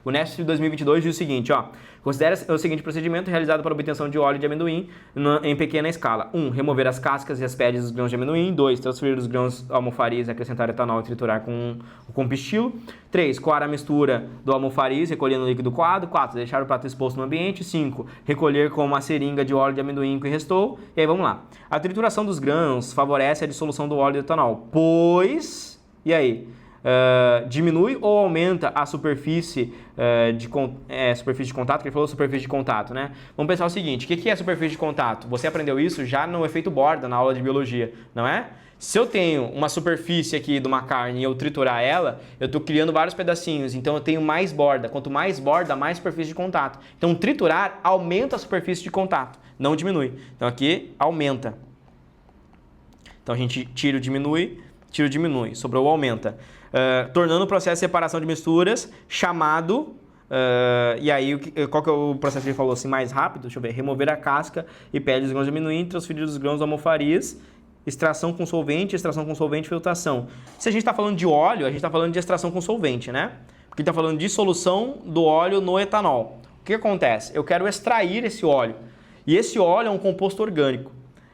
O NESP de 2022 diz o seguinte, ó. Considera o seguinte procedimento realizado para obtenção de óleo de amendoim em pequena escala. 1. Remover as cascas e as peles dos grãos de amendoim. 2. Transferir os grãos almofariz, acrescentar etanol e triturar com pistilo. 3. Coar a mistura do almofariz, recolhendo o líquido coado. 4. Deixar o prato exposto no ambiente. 5. Recolher com uma seringa de óleo de amendoim que restou. E aí vamos lá. A trituração dos grãos favorece a dissolução do óleo de etanol, pois... E aí? Diminui ou aumenta a superfície superfície de contato, que ele falou superfície de contato, né? Vamos pensar o seguinte, o que é superfície de contato? Você aprendeu isso já no efeito borda, na aula de biologia, não é? Se eu tenho uma superfície aqui de uma carne e eu triturar ela, eu estou criando vários pedacinhos, então eu tenho mais borda. Quanto mais borda, mais superfície de contato. Então triturar aumenta a superfície de contato, não diminui. Então aqui aumenta. Então a gente tira o diminui, sobrou o aumenta. Tornando o processo de separação de misturas chamado... e aí, qual que é o processo que ele falou assim mais rápido? Deixa eu ver. Remover a casca e pele dos grãos de amendoim, transferir os grãos do almofariz, extração com solvente, filtração. Se a gente está falando de óleo, a gente está falando de extração com solvente, né? Porque está falando de dissolução do óleo no etanol. O que acontece? Eu quero extrair esse óleo. E esse óleo é um composto orgânico.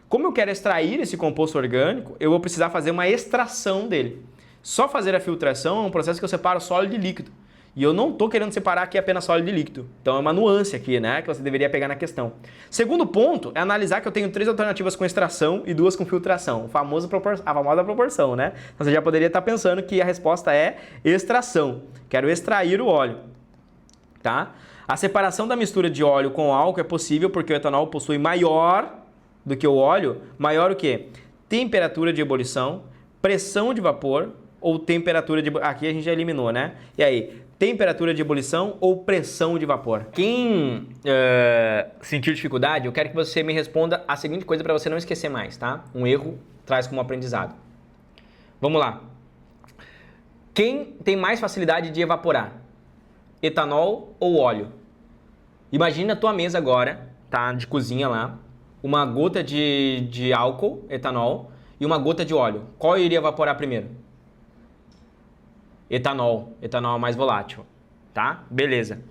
Como eu quero extrair esse composto orgânico, eu vou precisar fazer uma extração dele. Só fazer a filtração é um processo que eu separo sólido e líquido. E eu não estou querendo separar aqui apenas sólido e líquido. Então é uma nuance aqui, né, que você deveria pegar na questão. Segundo ponto é analisar que eu tenho 3 alternativas com extração e 2 com filtração. A famosa proporção, né? Então você já poderia estar pensando que a resposta é extração. Quero extrair o óleo. Tá? A separação da mistura de óleo com álcool é possível porque o etanol possui maior do que o óleo. Maior o quê? Temperatura de ebulição, pressão de vapor ou temperatura de... Aqui a gente já eliminou, né? E aí, temperatura de ebulição ou pressão de vapor? Quem sentir dificuldade, eu quero que você me responda a seguinte coisa para você não esquecer mais, tá? Um erro traz como aprendizado. Vamos lá. Quem tem mais facilidade de evaporar? Etanol ou óleo? Imagina a tua mesa agora, tá? De cozinha lá. Uma gota de álcool, etanol, e uma gota de óleo. Qual iria evaporar primeiro? Etanol. Etanol é mais volátil, tá? Beleza.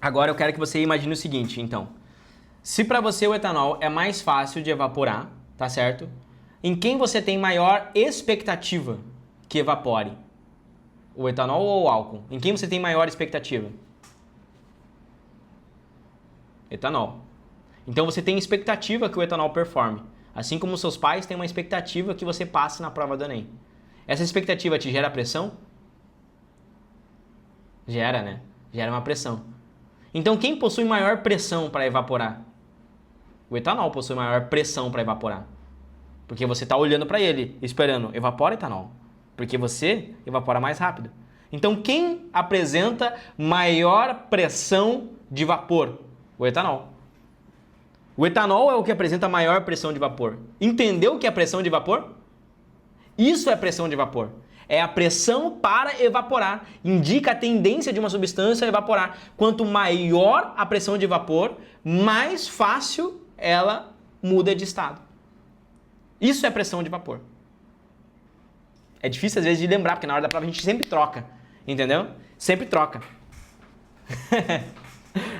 Agora eu quero que você imagine o seguinte, então. Se para você o etanol é mais fácil de evaporar, tá certo? Em quem você tem maior expectativa que evapore? O etanol ou o álcool? Em quem você tem maior expectativa? Etanol. Então você tem expectativa que o etanol performe. Assim como seus pais têm uma expectativa que você passe na prova do Enem. Essa expectativa te gera pressão? Gera, né? Gera uma pressão. Então quem possui maior pressão para evaporar? O etanol possui maior pressão para evaporar. Porque você está olhando para ele, esperando, evapora etanol. Porque você evapora mais rápido. Então quem apresenta maior pressão de vapor? O etanol. O etanol é o que apresenta maior pressão de vapor. Entendeu o que é pressão de vapor? Isso é pressão de vapor. É a pressão para evaporar. Indica a tendência de uma substância a evaporar. Quanto maior a pressão de vapor, mais fácil ela muda de estado. Isso é pressão de vapor. É difícil às vezes de lembrar, porque na hora da prova a gente sempre troca. Entendeu? Sempre troca.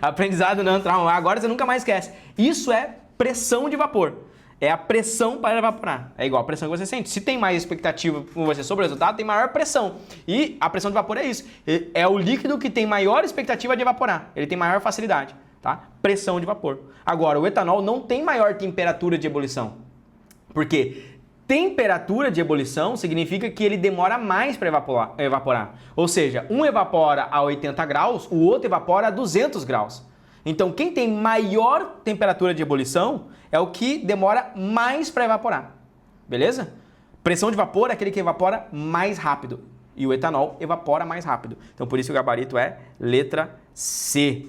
Aprendizado não, trauma. Agora você nunca mais esquece. Isso é pressão de vapor. É a pressão para evaporar. É igual a pressão que você sente. Se tem mais expectativa com você sobre o resultado, tem maior pressão. E a pressão de vapor é isso. É o líquido que tem maior expectativa de evaporar. Ele tem maior facilidade. Tá? Pressão de vapor. Agora, o etanol não tem maior temperatura de ebulição. Por quê? Temperatura de ebulição significa que ele demora mais para evaporar. Ou seja, um evapora a 80 graus, o outro evapora a 200 graus. Então, quem tem maior temperatura de ebulição é o que demora mais para evaporar. Beleza? Pressão de vapor é aquele que evapora mais rápido. E o etanol evapora mais rápido. Então, por isso o gabarito é letra C.